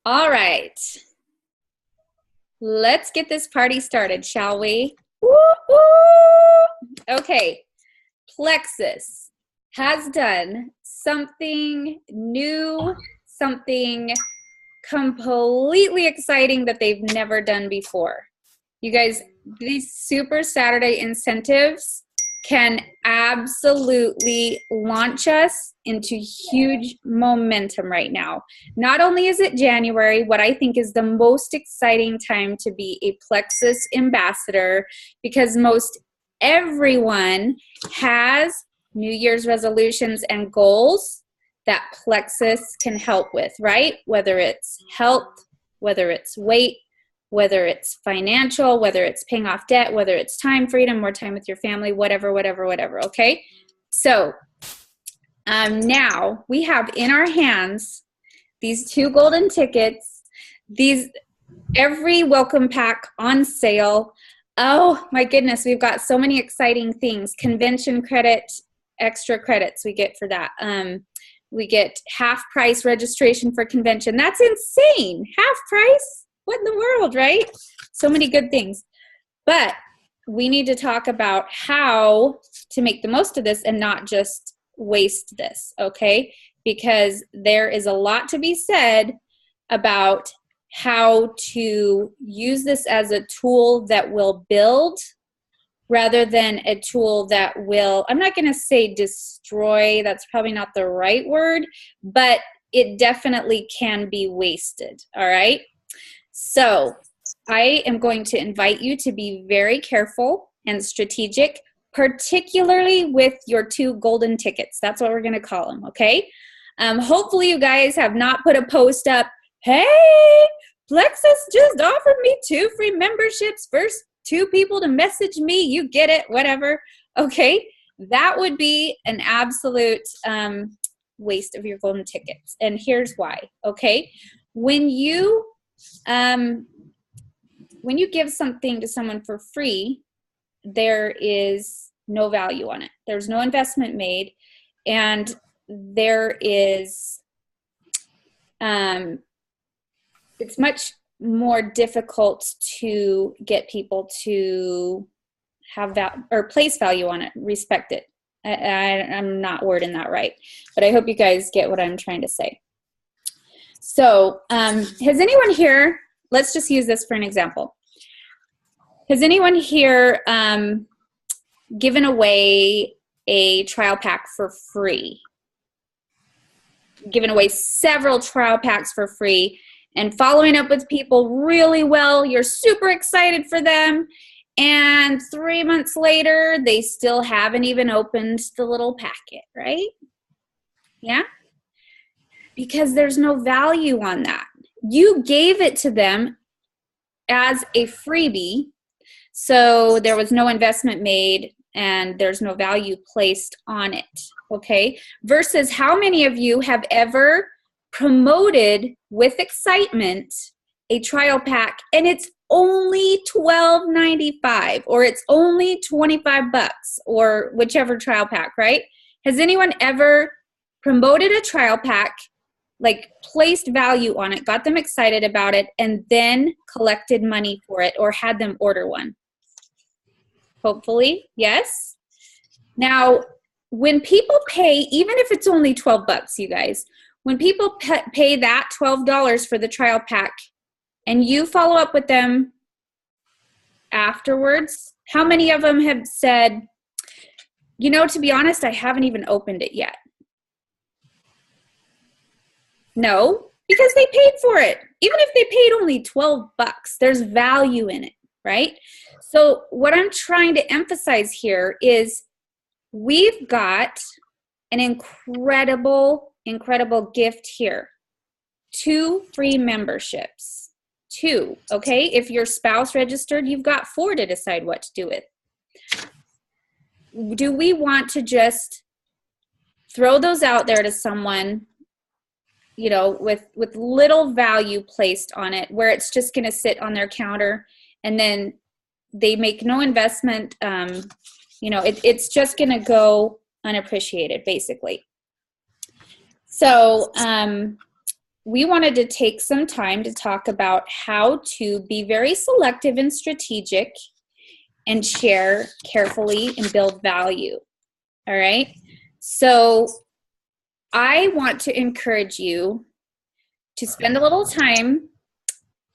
All right, let's get this party started, shall we? Woo, woo. Okay, Plexus has done something new, something completely exciting that they've never done before. You guys, these Super Saturday incentives can absolutely launch us into huge momentum right now. Not only is it January, what I think is the most exciting time to be a Plexus ambassador, because most everyone has New Year's resolutions and goals that Plexus can help with, right? Whether it's health, whether it's weight, whether it's financial, whether it's paying off debt, whether it's time freedom, more time with your family, whatever, okay? So now we have in our hands these 2 golden tickets, these every welcome pack on sale. Oh my goodness, we've got so many exciting things. Convention credit, extra credits we get for that. We get half price registration for convention. That's insane, half price. What in the world, right? So many good things. But we need to talk about how to make the most of this and not just waste this, okay? Because there is a lot to be said about how to use this as a tool that will build rather than a tool that will, I'm not going to say destroy, that's probably not the right word, but it definitely can be wasted, all right? So I am going to invite you to be very careful and strategic, particularly with your 2 golden tickets. That's what we're going to call them, okay? Hopefully you guys have not put a post up, hey, Plexus just offered me 2 free memberships. First 2 people to message me, you get it, whatever. Okay, that would be an absolute waste of your golden tickets. And here's why, okay? When you give something to someone for free, there is no value on it. There's no investment made, and there is, it's much more difficult to get people to have that or place value on it, respect it. I'm not wording that right, but I hope you guys get what I'm trying to say. So has anyone here, let's just use this for an example. Has anyone here given away a trial pack for free? Given away several trial packs for free and following up with people really well. You're super excited for them. And 3 months later, they still haven't even opened the little packet, right? Yeah? Because there's no value on that. You gave it to them as a freebie, so there was no investment made and there's no value placed on it, okay? Versus how many of you have ever promoted with excitement a trial pack and it's only $12.95 or it's only 25 bucks or whichever trial pack, right? Has anyone ever promoted a trial pack, like placed value on it, got them excited about it, and then collected money for it or had them order one? Hopefully, yes. Now, when people pay, even if it's only 12 bucks, you guys, when people pay that $12 for the trial pack and you follow up with them afterwards, how many of them have said, you know, to be honest, I haven't even opened it yet? No, because they paid for it. Even if they paid only 12 bucks, there's value in it, right? So what I'm trying to emphasize here is we've got an incredible gift here. 2 free memberships. 2, okay? If your spouse registered, you've got 4 to decide what to do with. Do we want to just throw those out there to someone, you know, with little value placed on it, where it's just going to sit on their counter and then they make no investment? You know, it's just going to go unappreciated, basically. So we wanted to take some time to talk about how to be very selective and strategic and share carefully and build value. All right. So I want to encourage you to spend a little time,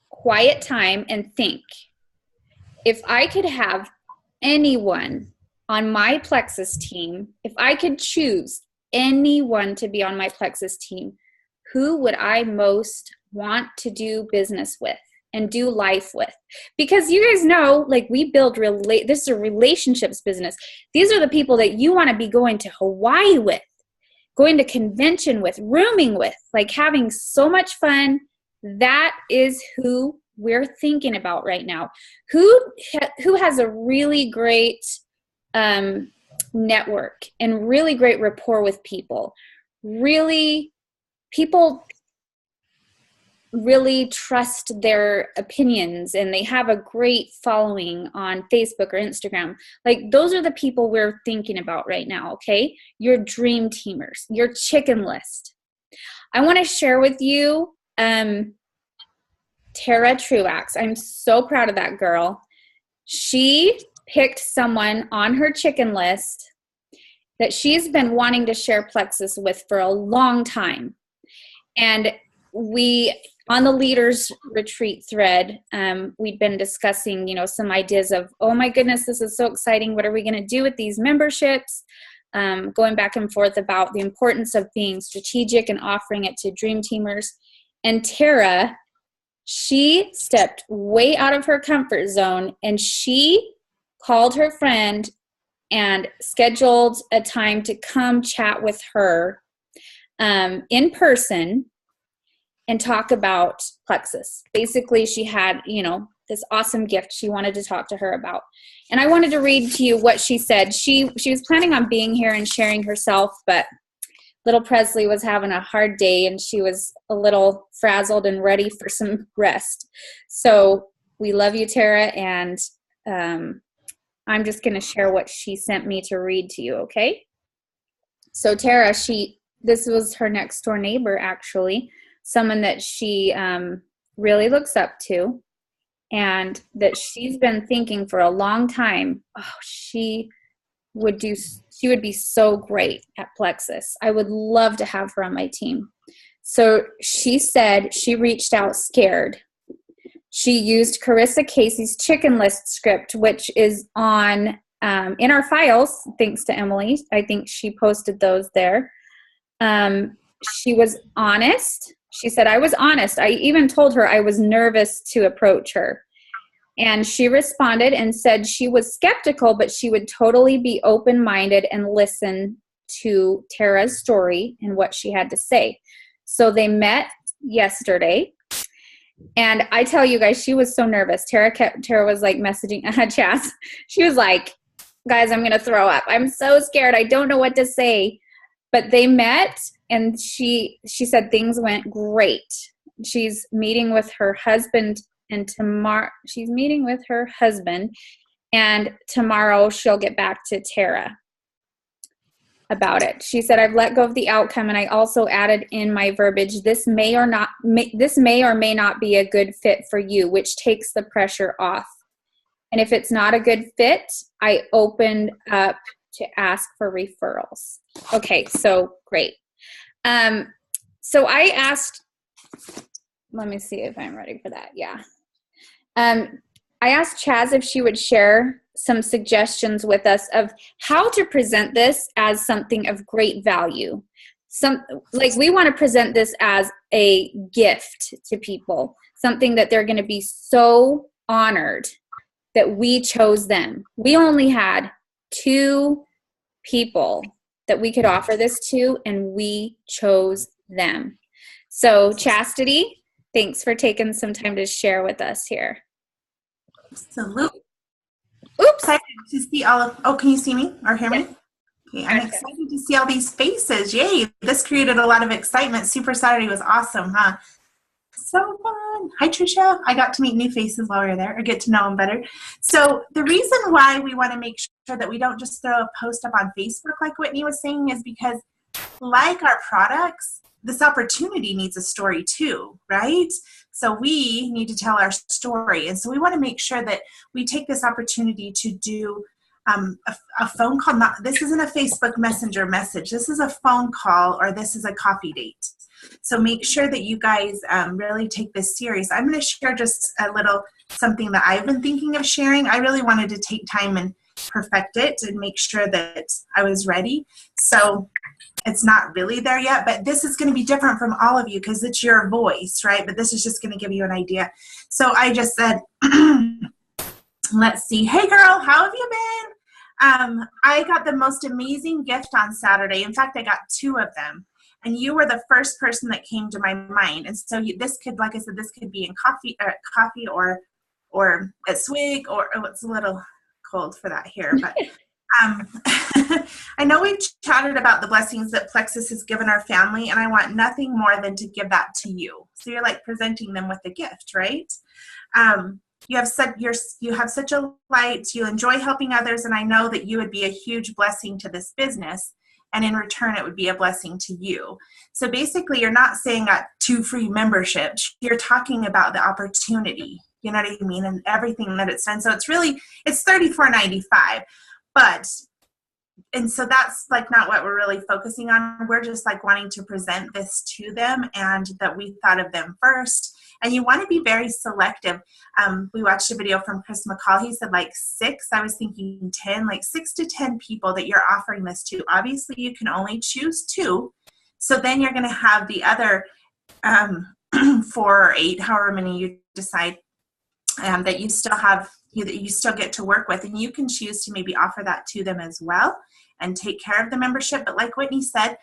quiet time, and think. If I could have anyone on my Plexus team, if I could choose anyone to be on my Plexus team, who would I most want to do business with and do life with? Because you guys know, like, we build this is a relationships business. These are the people that you want to be going to Hawaii with, going to convention with, rooming with, like having so much fun. That is who we're thinking about right now. Who has a really great network and really great rapport with people. People really trust their opinions, and they have a great following on Facebook or Instagram. Like, those are the people we're thinking about right now, okay? Your dream teamers, your chicken list. I want to share with you Tara Truax. I'm so proud of that girl. She picked someone on her chicken list that she's been wanting to share Plexus with for a long time. And we, on the leaders retreat thread, we'd been discussing, some ideas of, oh my goodness, this is so exciting. What are we going to do with these memberships? Going back and forth about the importance of being strategic and offering it to dream teamers. And Tara, she stepped way out of her comfort zone, and she called her friend and scheduled a time to come chat with her in person and talk about Plexus. Basically, she had, this awesome gift she wanted to talk to her about. And I wanted to read to you what she said. She was planning on being here and sharing herself, but little Presley was having a hard day, and she was a little frazzled and ready for some rest. So we love you, Tara, and I'm just going to share what she sent me to read to you, okay? So Tara, this was her next door neighbor, actually, someone that she really looks up to, and that she's been thinking for a long time, she would be so great at Plexus. I would love to have her on my team. So she said she reached out scared. She used Carissa Casey's chicken list script, which is on in our files, thanks to Emily. I think she posted those there. She was honest. She said, I was honest. I even told her I was nervous to approach her. And she responded and said she was skeptical, but she would totally be open-minded and listen to Tara's story and what she had to say. So they met yesterday. And I tell you guys, she was so nervous. Tara was like messaging Chaz. She was like, guys, I'm going to throw up. I'm so scared. I don't know what to say. But they met, and she said things went great. She's meeting with her husband, and tomorrow she'll get back to Tara about it. She said, I've let go of the outcome, and I also added in my verbiage, this may or may not be a good fit for you, which takes the pressure off. And if it's not a good fit, I opened up to ask for referrals. Okay, so great. So I asked, let me see if I'm ready for that. Yeah. I asked Chaz if she would share some suggestions with us of how to present this as something of great value. We want to present this as a gift to people, something that they're going to be so honored that we chose them. We only had 2 people that we could offer this to, and we chose them. So Chastity, thanks for taking some time to share with us here. Absolutely. Oops. Excited to see can you see me or hear me? Okay, I'm excited to see all these faces. Yay, this created a lot of excitement. Super Saturday was awesome, huh? So fun. Hi, Tricia. I got to meet new faces while we were there, or get to know them better. So the reason why we want to make sure that we don't just throw a post up on Facebook like Whitney was saying is because, like our products, this opportunity needs a story too, right? So we need to tell our story. And so we want to make sure that we take this opportunity to do a phone call. This isn't a Facebook Messenger message. This is a phone call, or this is a coffee date. So make sure that you guys really take this serious. I'm going to share just a little something that I've been thinking of sharing. I really wanted to take time and perfect it and make sure that I was ready. So it's not really there yet, but this is going to be different from all of you because it's your voice, right? But this is just going to give you an idea. So I just said, let's see. Hey girl, how have you been? I got the most amazing gift on Saturday. In fact, I got 2 of them. And you were the first person that came to my mind. And so this could, like I said, this could be in coffee or at Swig, or it's a little cold for that here. But I know we've chatted about the blessings that Plexus has given our family, and I want nothing more than to give that to you. So you're like presenting them with a gift, right? You have such a light. You enjoy helping others, and I know that you would be a huge blessing to this business. And in return, it would be a blessing to you. So basically, you're not saying 2 free memberships. You're talking about the opportunity. You know what I mean? And everything that it's done. So it's $34.95. And so that's like not what we're really focusing on. We're just like wanting to present this to them, and that we thought of them first. And you want to be very selective. We watched a video from Chris McCall. He said like 6. I was thinking 10, like 6 to 10 people that you're offering this to. Obviously, you can only choose 2. So then you're going to have the other 4 or 8, however many you decide, that you still have, that you still get to work with. And you can choose to maybe offer that to them as well and take care of the membership. But like Whitney said,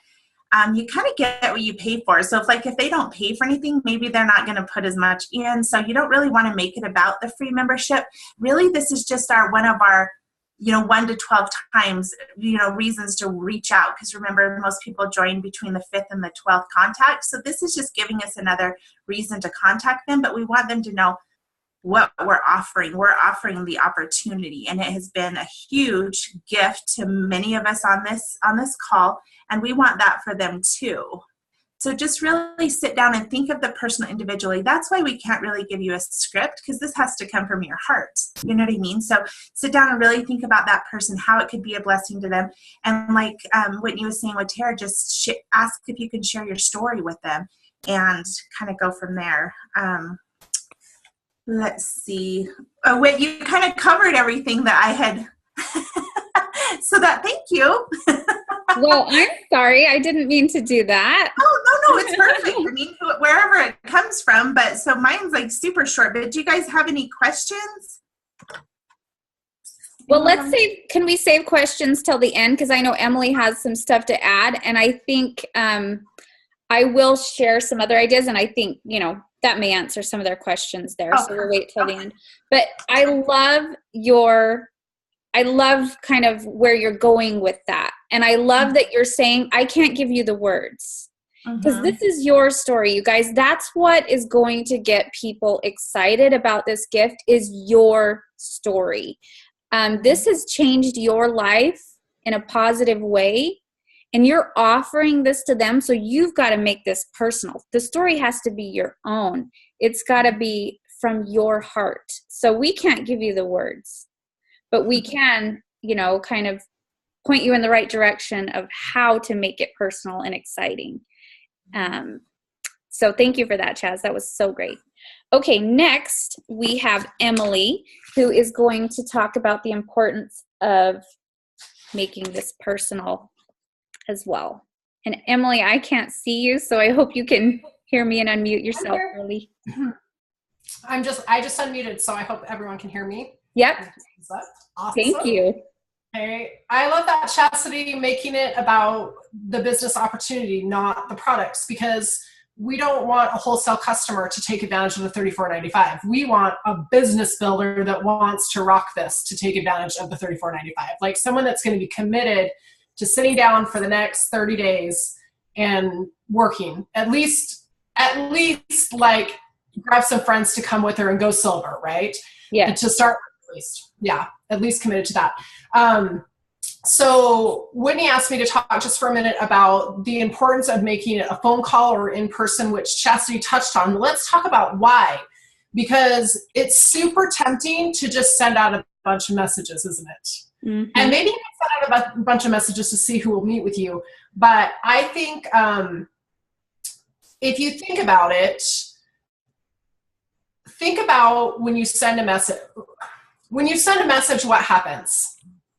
you kind of get what you pay for. So if they don't pay for anything, maybe they're not going to put as much in. So you don't really want to make it about the free membership. Really, this is just one of our 1 to 12 times, reasons to reach out. Because remember, most people join between the 5th and the 12th contact. So this is just giving us another reason to contact them. But we want them to know what we're offering. We're offering the opportunity, and it has been a huge gift to many of us on this call, and we want that for them too. So just really sit down and think of the person individually. That's why we can't really give you a script, because this has to come from your heart. You know what I mean? So sit down and really think about that person, how it could be a blessing to them. And like Whitney was saying with Tara, just ask if you can share your story with them and kind of go from there. Let's see. Wait, you kind of covered everything that I had. So thank you. Well, I'm sorry. I didn't mean to do that. Oh, no, it's perfect. I mean, wherever it comes from. But so mine's like super short. But do you guys have any questions? Well, can we save questions till the end? Because I know Emily has some stuff to add. And I think I will share some other ideas. And I think, that may answer some of their questions there. So we'll wait till the end. But I love kind of where you're going with that. And I love that you're saying, I can't give you the words. Because this is your story, you guys. That's what is going to get people excited about this gift, is your story. This has changed your life in a positive way. And you're offering this to them, so you've got to make this personal. The story has to be your own. It's got to be from your heart. So we can't give you the words, but we can, kind of point you in the right direction of how to make it personal and exciting. So thank you for that, Chaz. That was so great. Okay, next we have Emily, who is going to talk about the importance of making this personal as well. And Emily, I can't see you, so I hope you can hear me and unmute yourself early. I just unmuted, so I hope everyone can hear me. Yep. Awesome. Thank you. Okay. I love that, Chastity, making it about the business opportunity, not the products, because we don't want a wholesale customer to take advantage of the $34.95. We want a business builder that wants to rock this to take advantage of the $34.95. Like someone that's going to be committed to sitting down for the next 30 days and working. At least like grab some friends to come with her and go silver, right? Yeah. And to start at least. Yeah, at least committed to that. So Whitney asked me to talk just for a minute about the importance of making it a phone call or in person, which Chastity touched on. Let's talk about why. Because it's super tempting to just send out a bunch of messages, isn't it? Mm-hmm. And maybe you can send out a bunch of messages to see who will meet with you. But I think if you think about it, think about when you send a message. When you send a message, what happens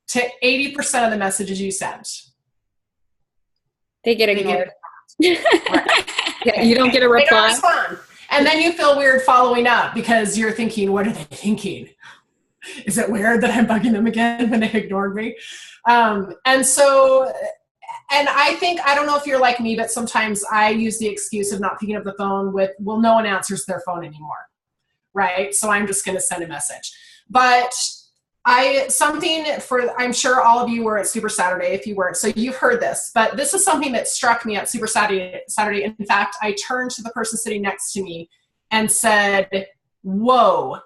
to 80% of the messages you send? They get ignored. Right. Yeah, you don't get a reply. They don't respond. And then you feel weird following up because you're thinking, what are they thinking? Is it weird that I'm bugging them again when they ignored me? And I think, I don't know if you're like me, but sometimes I use the excuse of not picking up the phone with, well, no one answers their phone anymore, right? So I'm just going to send a message. But I'm sure all of you were at Super Saturday. If you weren't, so you've heard this, but this is something that struck me at Super Saturday. In fact, I turned to the person sitting next to me and said, whoa,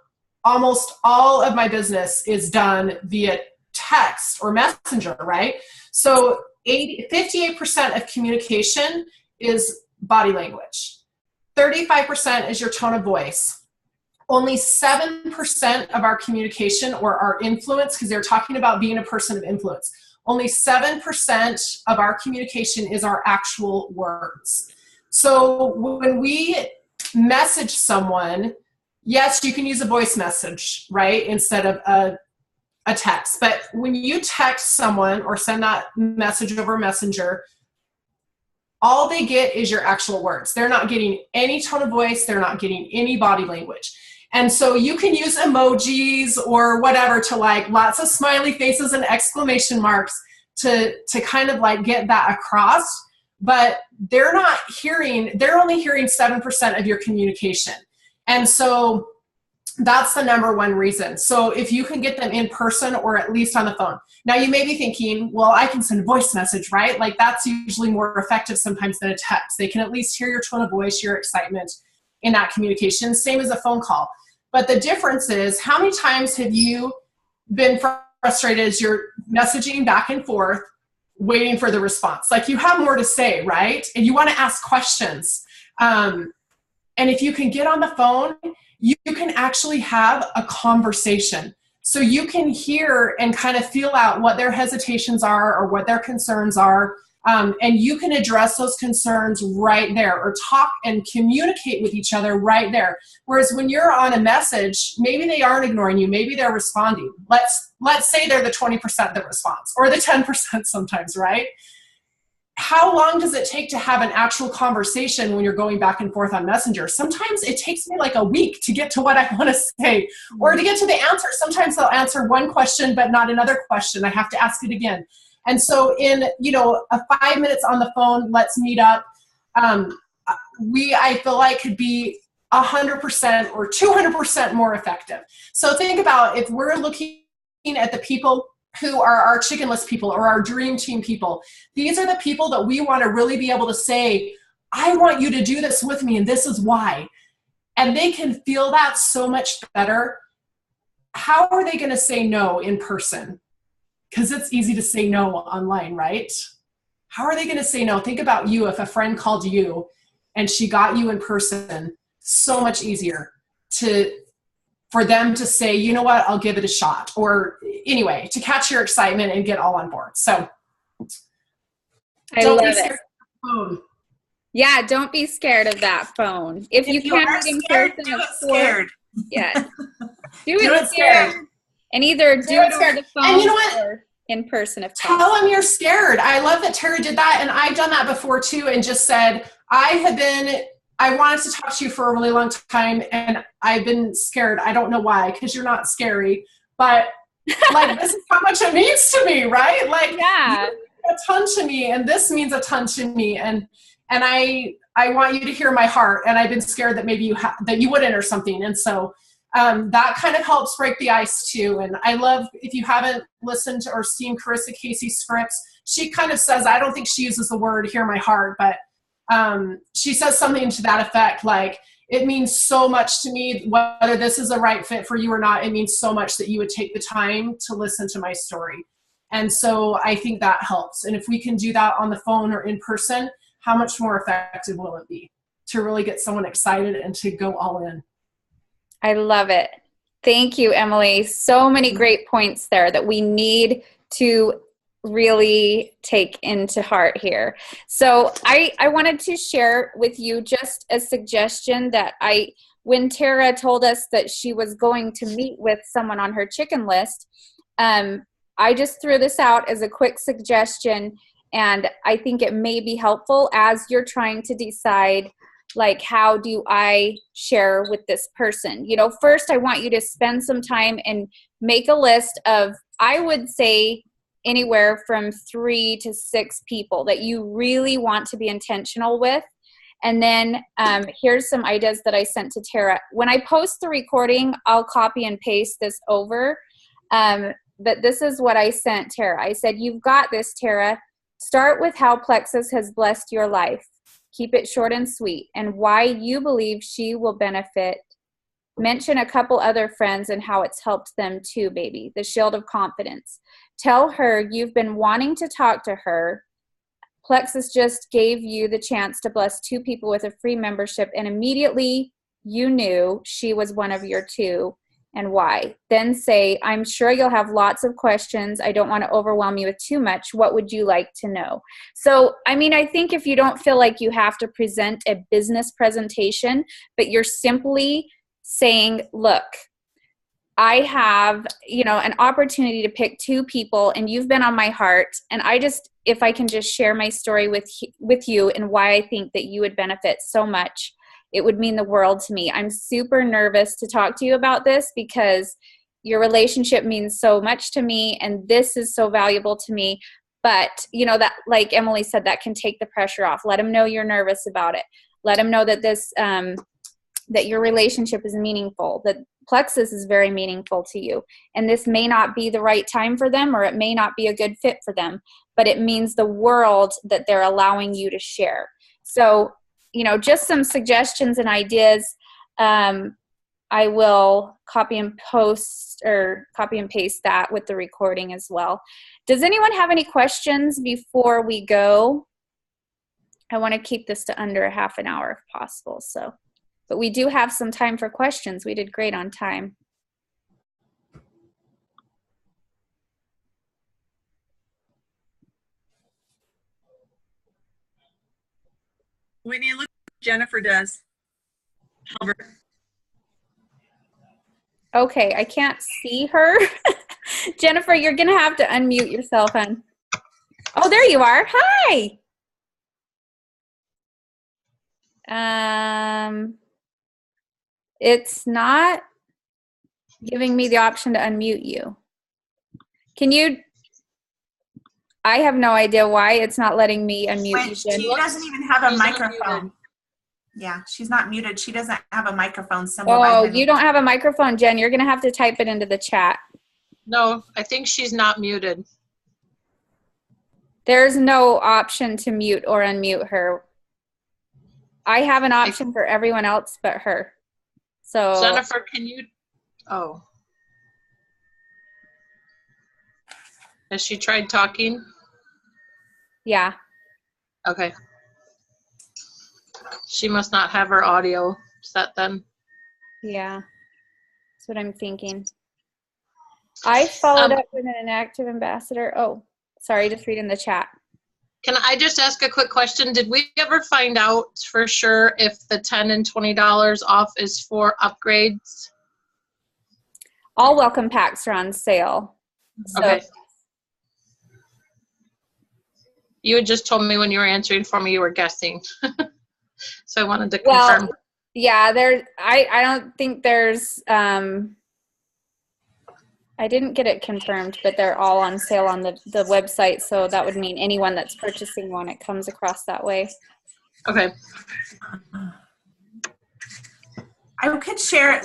almost all of my business is done via text or messenger, right? So 58% of communication is body language. 35% is your tone of voice. Only 7% of our communication or our influence, because they're talking about being a person of influence, only 7% of our communication is our actual words. So when we message someone, yes, you can use a voice message, right, instead of a text. But when you text someone or send that message over Messenger, all they get is your actual words. They're not getting any tone of voice. They're not getting any body language. And so you can use emojis or whatever to like lots of smiley faces and exclamation marks to kind of like get that across, but they're only hearing 7% of your communication. And so that's the number one reason. So if you can get them in person or at least on the phone. Now you may be thinking, well, I can send a voice message, right? Like that's usually more effective sometimes than a text. They can at least hear your tone of voice, your excitement in that communication, same as a phone call. But the difference is, how many times have you been frustrated as you're messaging back and forth, waiting for the response? Like you have more to say, right? And you want to ask questions. And if you can get on the phone, you can actually have a conversation. So you can hear and kind of feel out what their hesitations are or what their concerns are. And you can address those concerns right there or talk and communicate with each other right there. Whereas when you're on a message, maybe they aren't ignoring you. Maybe they're responding. Let's say they're the 20% that responds or the 10% sometimes, right? How long does it take to have an actual conversation when you're going back and forth on Messenger? Sometimes it takes me like a week to get to what I want to say or to get to the answer. Sometimes they'll answer one question, but not another question. I have to ask it again. And so in, a 5 minutes on the phone, let's meet up. I feel like could be 100% or 200% more effective. So think about if we're looking at the people who are our chicken list people or our dream team people. These are the people that we want to really be able to say, I want you to do this with me and this is why. And they can feel that so much better. How are they going to say no in person? Because it's easy to say no online, right? How are they going to say no? Think about you if a friend called you and she got you in person, so much easier for them to say, you know what, I'll give it a shot. Or anyway, to catch your excitement and get all on board. So I love it. Yeah, don't be scared of that phone. If you can't meet in person, of course. Yeah. Do it scared. And either do it over the phone and you know what? Or in person if possible. Tell them you're scared. I love that Tara did that, and I've done that before too, and just said, I wanted to talk to you for a really long time, and I've been scared. I don't know why, because you're not scary, but like this is how much it means to me, right? Like yeah. You mean a ton to me, and this means a ton to me, and I want you to hear my heart, and I've been scared that maybe that you wouldn't or something, and so that kind of helps break the ice too. And I love, if you haven't listened to or seen Carissa Casey's scripts, she kind of says, I don't think she uses the word hear my heart, but she says something to that effect, like, it means so much to me, whether this is a right fit for you or not, it means so much that you would take the time to listen to my story. And so I think that helps. And if we can do that on the phone or in person, how much more effective will it be to really get someone excited and to go all in? I love it. Thank you, Emily. So many great points there that we need to really take into heart here. So I wanted to share with you just a suggestion that when Tara told us that she was going to meet with someone on her chicken list, I just threw this out as a quick suggestion, and I think it may be helpful as you're trying to decide, like, how do I share with this person? You know, first I want you to spend some time and make a list of, I would say, anywhere from 3 to 6 people that you really want to be intentional with. And then here's some ideas that I sent to Tara. When I post the recording, I'll copy and paste this over. But this is what I sent Tara. I said, you've got this, Tara. Start with how Plexus has blessed your life. Keep it short and sweet, and why you believe she will benefit. Mention a couple other friends and how it's helped them too, baby. The shield of confidence. Tell her you've been wanting to talk to her. Plexus just gave you the chance to bless 2 people with a free membership, and immediately you knew she was one of your 2, and why. Then say, I'm sure you'll have lots of questions. I don't want to overwhelm you with too much. What would you like to know? So, I mean, I think if you don't feel like you have to present a business presentation, but you're simply saying, look, I have, an opportunity to pick 2 people, and you've been on my heart, and if I can just share my story with you and why I think that you would benefit so much, it would mean the world to me. I'm super nervous to talk to you about this because your relationship means so much to me, and this is so valuable to me. But, that, like Emily said, that can take the pressure off. Let them know you're nervous about it. Let them know that this, that your relationship is meaningful, that Plexus is very meaningful to you. And this may not be the right time for them, or it may not be a good fit for them, but it means the world that they're allowing you to share. So, just some suggestions and ideas. I will copy and paste that with the recording as well. Does anyone have any questions before we go? I want to keep this to under a half an hour if possible. So, but we do have some time for questions. We did great on time. Whitney, look what Jennifer does. Albert. Okay, I can't see her. Jennifer, you're going to have to unmute yourself, hon. Oh, there you are. Hi. It's not giving me the option to unmute you. I have no idea why it's not letting me unmute you. She doesn't even have a microphone. Yeah, she's not muted. She doesn't have a microphone symbol. Oh, you don't have a microphone, Jen. You're going to have to type it into the chat. No, I think she's not muted. There's no option to mute or unmute her. I have an option for everyone else but her. So Jennifer, can you? Oh. Has she tried talking? Yeah. Okay. She must not have her audio set then. Yeah. That's what I'm thinking. I followed up with an active ambassador. Oh, sorry, just reading the chat. Can I just ask a quick question? Did we ever find out for sure if the $10 and $20 off is for upgrades? All welcome packs are on sale. So. Okay. You had just told me when you were answering for me you were guessing. So I wanted to confirm. Well, yeah, I don't think there's I didn't get it confirmed, but they're all on sale on the website, so that would mean anyone that's purchasing one, it comes across that way. Okay. I could share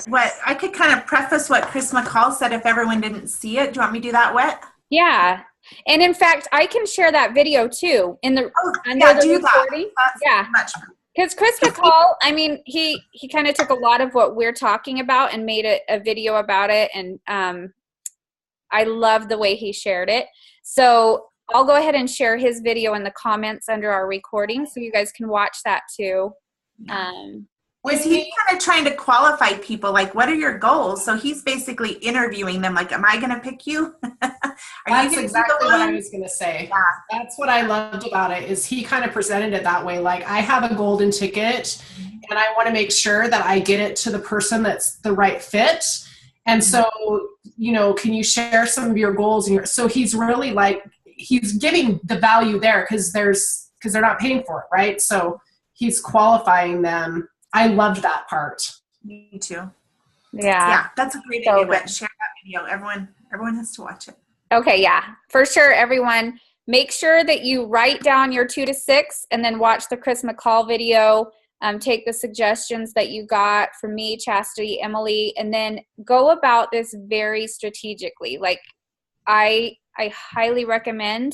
I could kind of preface what Chris McCall said if everyone didn't see it. Do you want me to do that, Wet? Yeah. And in fact, I can share that video too in the do recording. Yeah. Because Chris McCall, I mean, he kind of took a lot of what we're talking about and made a video about it, and I love the way he shared it. So I'll go ahead and share his video in the comments under our recording so you guys can watch that too. Was he kind of trying to qualify people? Like, what are your goals? So he's basically interviewing them. Like, am I going to pick you? That's exactly what I was going to say. Yeah. That's what I loved about it is he kind of presented it that way. Like, I have a golden ticket and I want to make sure that I get it to the person that's the right fit. And so, you know, can you share some of your goals? So he's really like, he's giving the value there because they're not paying for it, right? So he's qualifying them. I loved that part. Me too. Yeah, that's a great idea. But share that video. Everyone has to watch it. Okay, yeah, for sure. Everyone, make sure that you write down your 2 to 6, and then watch the Chris McCall video. Take the suggestions that you got from me, Chastity, Emily, and then go about this very strategically. Like, I highly recommend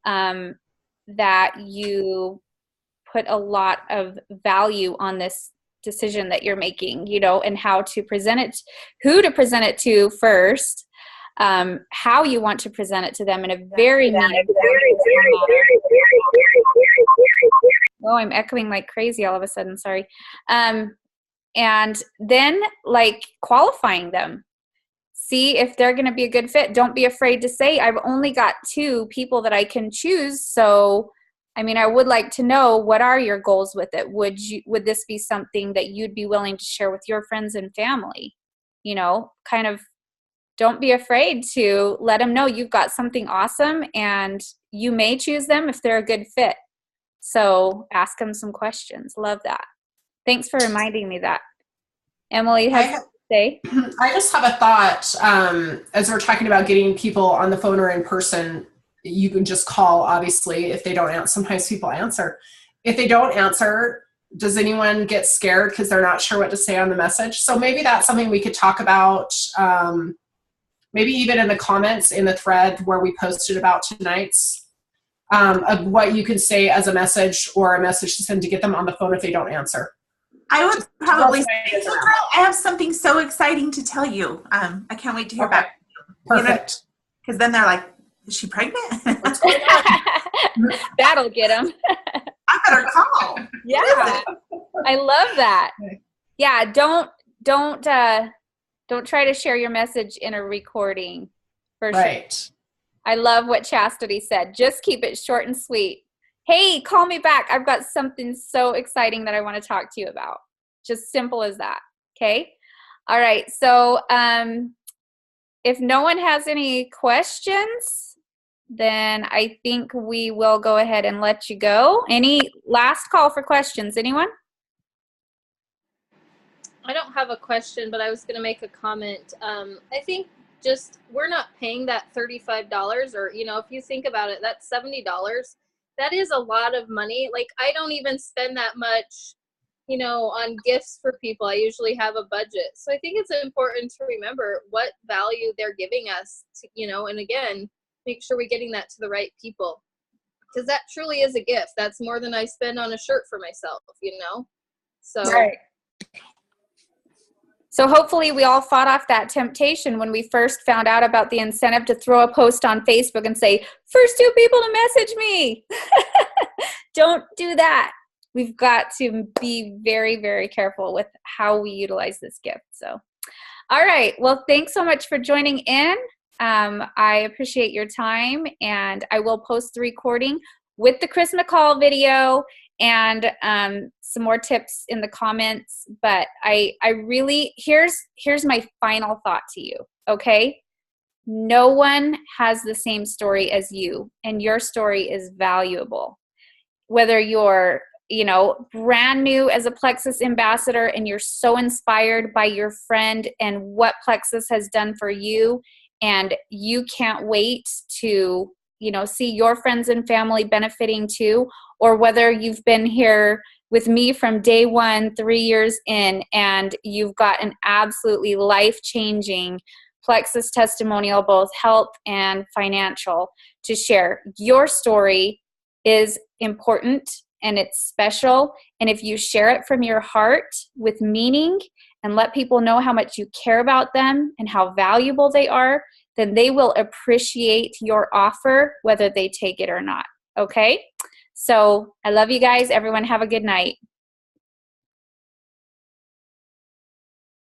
that you put a lot of value on this decision that you're making, you know, and how to present it, who to present it to first, how you want to present it to them in a very neat, oh, I'm echoing like crazy all of a sudden, sorry. And then like qualifying them. See if they're going to be a good fit. Don't be afraid to say, I've only got 2 people that I can choose. So, I mean, I would like to know, what are your goals with it? Would this be something that you'd be willing to share with your friends and family? You know, kind of don't be afraid to let them know you've got something awesome and you may choose them if they're a good fit. So ask them some questions. Love that. Thanks for reminding me that. Emily has to say. I just have a thought as we're talking about getting people on the phone or in person. You can just call, obviously, if they don't answer. Sometimes people answer. If they don't answer, does anyone get scared because they're not sure what to say on the message? So maybe that's something we could talk about, maybe even in the comments in the thread where we posted about tonight's, of what you can say as a message or a message to send to get them on the phone if they don't answer. I would probably say, girl, I have something so exciting to tell you. I can't wait to hear back. Perfect. Because then they're like, is she pregnant? What's going on? That'll get them. I better call. Yeah, I love that. Yeah, don't try to share your message in a recording. For right. Sure. I love what Chastity said. Just keep it short and sweet. Hey, call me back. I've got something so exciting that I want to talk to you about. Just simple as that. Okay. All right. So, if no one has any questions, then I think we will go ahead and let you go. Any last call for questions? Anyone? I don't have a question, but I was going to make a comment. I think just we're not paying that $35 or, you know, if you think about it, that's $70. That is a lot of money. Like, I don't even spend that much, you know, on gifts for people. I usually have a budget. So I think it's important to remember what value they're giving us, to, you know, and again, make sure we're getting that to the right people. Because that truly is a gift. That's more than I spend on a shirt for myself, you know? So. Right. So hopefully we all fought off that temptation when we first found out about the incentive to throw a post on Facebook and say, first 2 people to message me. Don't do that. We've got to be very, very careful with how we utilize this gift. So, all right. Well, thanks so much for joining in. I appreciate your time, and I will post the recording with the Chris McCall video and some more tips in the comments. But I really, here's my final thought to you, okay? No one has the same story as you, and your story is valuable. Whether you're, you know, brand new as a Plexus ambassador and you're so inspired by your friend and what Plexus has done for you, and you can't wait to, you know, see your friends and family benefiting too, or whether you've been here with me from day one, 3 years in, and you've got an absolutely life-changing Plexus testimonial, both health and financial, to share. Your story is important and it's special, and if you share it from your heart with meaning and let people know how much you care about them and how valuable they are, then they will appreciate your offer whether they take it or not. Okay? So I love you guys. Everyone have a good night.